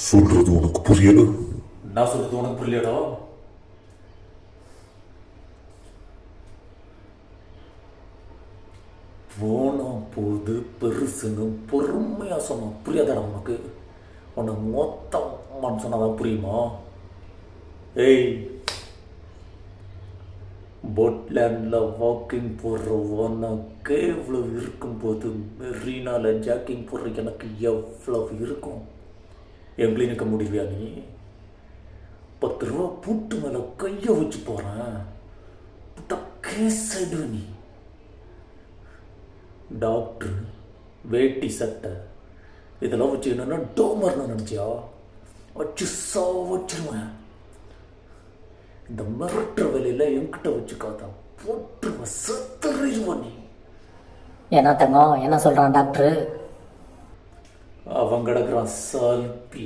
சொல்றது உனக்கு புரியல? நான் சொல்றது உனக்கு புரியலடா. போனா போது பெருசுன்னு பொறுமையா சொன்ன புரியாதடா உனக்கு? உனக்கு மொத்தம் சொன்னாதான் புரியுமா? ஏய், போட்லேண்டில் வாக்கிங் போடுற உனக்கு எவ்வளவு இருக்கும்போது மெரீனாவில் ஜாக்கிங் போடுற எனக்கு எவ்வளவு இருக்கும்? எங்களையும் நிற்க முடியலையா நீ? 10 ரூபா பூட்டு மேலே கையை வச்சு போகிறேன், புட்டா கேஸ் ஆயிடுவ நீ. டாக்டர் வேட்டி சட்டை இதெல்லாம் வச்சு என்னன்னா டோமர்னு நினச்சியா? வச்சு வச்சிருவேன். இந்த மிரட்டுற வேலையில என்கிட்ட வச்சுக்காத, போட்டுருவேன், செத்துருவ நீ. என்ன தங்கம், என்ன சொல்கிறான் டாக்டரு? அவன் கிடக்குறான் சால்பி.